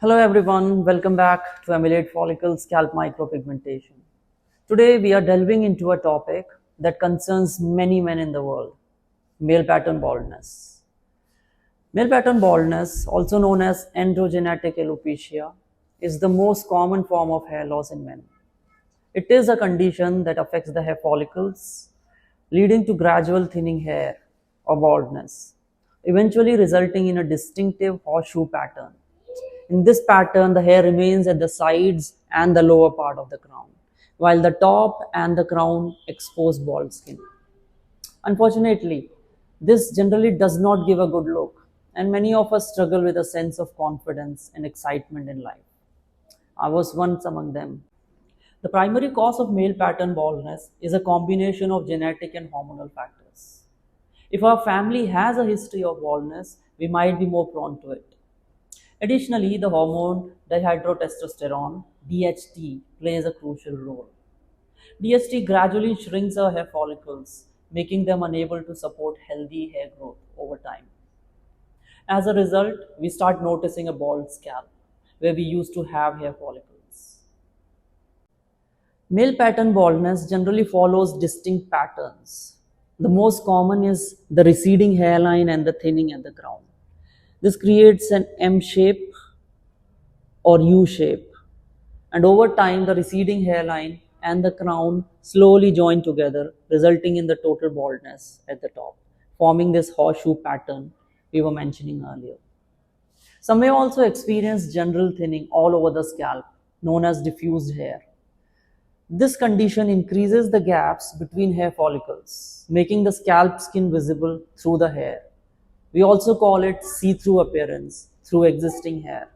Hello everyone, welcome back to Amylate Follicle Scalp Micropigmentation. Today we are delving into a topic that concerns many men in the world, male pattern baldness. Male pattern baldness, also known as androgenetic alopecia, is the most common form of hair loss in men. It is a condition that affects the hair follicles, leading to gradual thinning hair or baldness, eventually resulting in a distinctive horseshoe pattern. In this pattern, the hair remains at the sides and the lower part of the crown, while the top and the crown expose bald skin. Unfortunately, this generally does not give a good look, and many of us struggle with a sense of confidence and excitement in life. I was once among them. The primary cause of male pattern baldness is a combination of genetic and hormonal factors. If our family has a history of baldness, we might be more prone to it. Additionally, the hormone dihydrotestosterone (DHT) plays a crucial role. DHT gradually shrinks our hair follicles, making them unable to support healthy hair growth over time. As a result, we start noticing a bald scalp where we used to have hair follicles. Male pattern baldness generally follows distinct patterns. The most common is the receding hairline and the thinning at the crown. This creates an M shape or U shape, and over time, the receding hairline and the crown slowly join together, resulting in the total baldness at the top, forming this horseshoe pattern we were mentioning earlier. Some may also experience general thinning all over the scalp, known as diffused hair. This condition increases the gaps between hair follicles, making the scalp skin visible through the hair. We also call it see-through appearance through existing hair.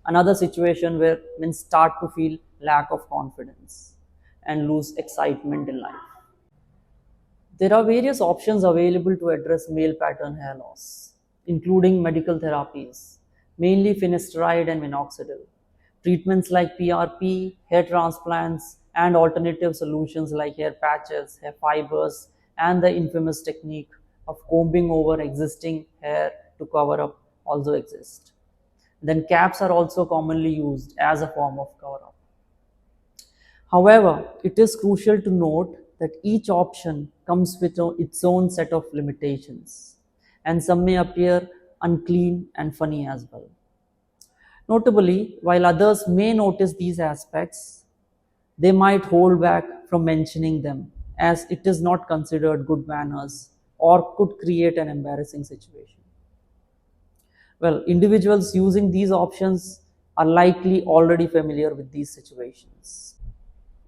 Another situation where men start to feel lack of confidence and lose excitement in life. There are various options available to address male pattern hair loss, including medical therapies, mainly Finasteride and Minoxidil, treatments like PRP, hair transplants, and alternative solutions like hair patches, hair fibers, and the infamous technique of combing over existing hair to cover up also exist. Then caps are also commonly used as a form of cover up. However, it is crucial to note that each option comes with its own set of limitations, and some may appear unclean and funny as well. Notably, while others may notice these aspects, they might hold back from mentioning them as it is not considered good manners or could create an embarrassing situation. Well, individuals using these options are likely already familiar with these situations.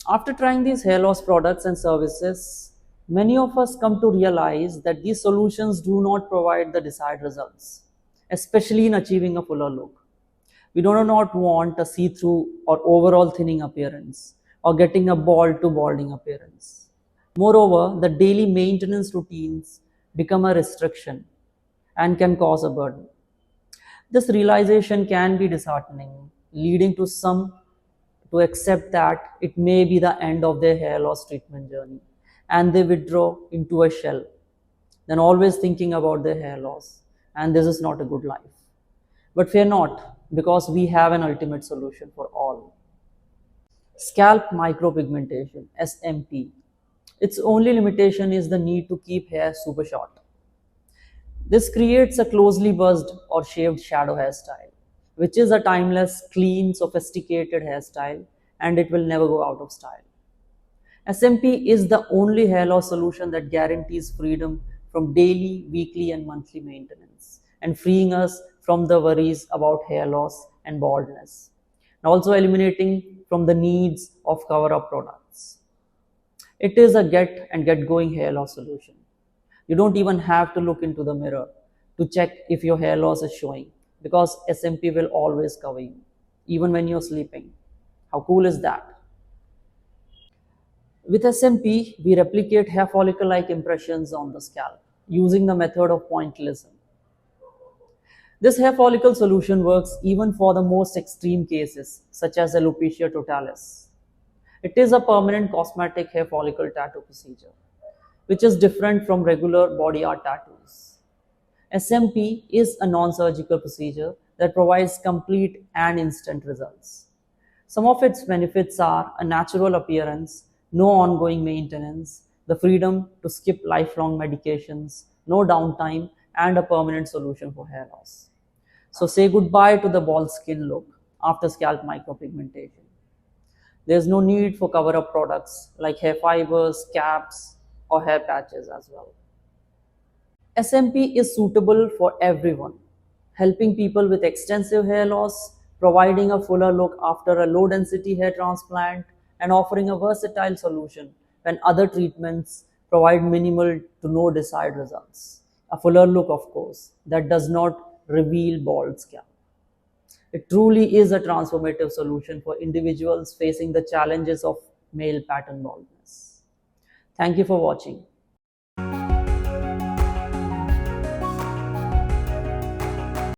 After trying these hair loss products and services, many of us come to realize that these solutions do not provide the desired results, especially in achieving a fuller look. We do not want a see-through or overall thinning appearance or getting a bald to balding appearance. Moreover, the daily maintenance routines become a restriction and can cause a burden. This realization can be disheartening, leading to some to accept that it may be the end of their hair loss treatment journey and they withdraw into a shell, then always thinking about their hair loss. And this is not a good life. But fear not, because we have an ultimate solution for all. Scalp micropigmentation, SMP. Its only limitation is the need to keep hair super short. This creates a closely buzzed or shaved shadow hairstyle, which is a timeless, clean, sophisticated hairstyle, and it will never go out of style. SMP is the only hair loss solution that guarantees freedom from daily, weekly, and monthly maintenance, and freeing us from the worries about hair loss and baldness, and also eliminating from the needs of cover-up products. It is a get going hair loss solution. You don't even have to look into the mirror to check if your hair loss is showing because SMP will always cover you, even when you're sleeping. How cool is that? With SMP, we replicate hair follicle-like impressions on the scalp using the method of pointillism. This hair follicle solution works even for the most extreme cases, such as alopecia totalis. It is a permanent cosmetic hair follicle tattoo procedure, which is different from regular body art tattoos. SMP is a non-surgical procedure that provides complete and instant results. Some of its benefits are a natural appearance, no ongoing maintenance, the freedom to skip lifelong medications, no downtime, and a permanent solution for hair loss. So say goodbye to the bald skin look after scalp micropigmentation. There's no need for cover up products like hair fibers, caps, or hair patches as well. SMP is suitable for everyone, helping people with extensive hair loss, providing a fuller look after a low density hair transplant, and offering a versatile solution when other treatments provide minimal to no desired results. A fuller look, of course, that does not reveal bald scalp. It truly is a transformative solution for individuals facing the challenges of male pattern baldness. Thank you for watching.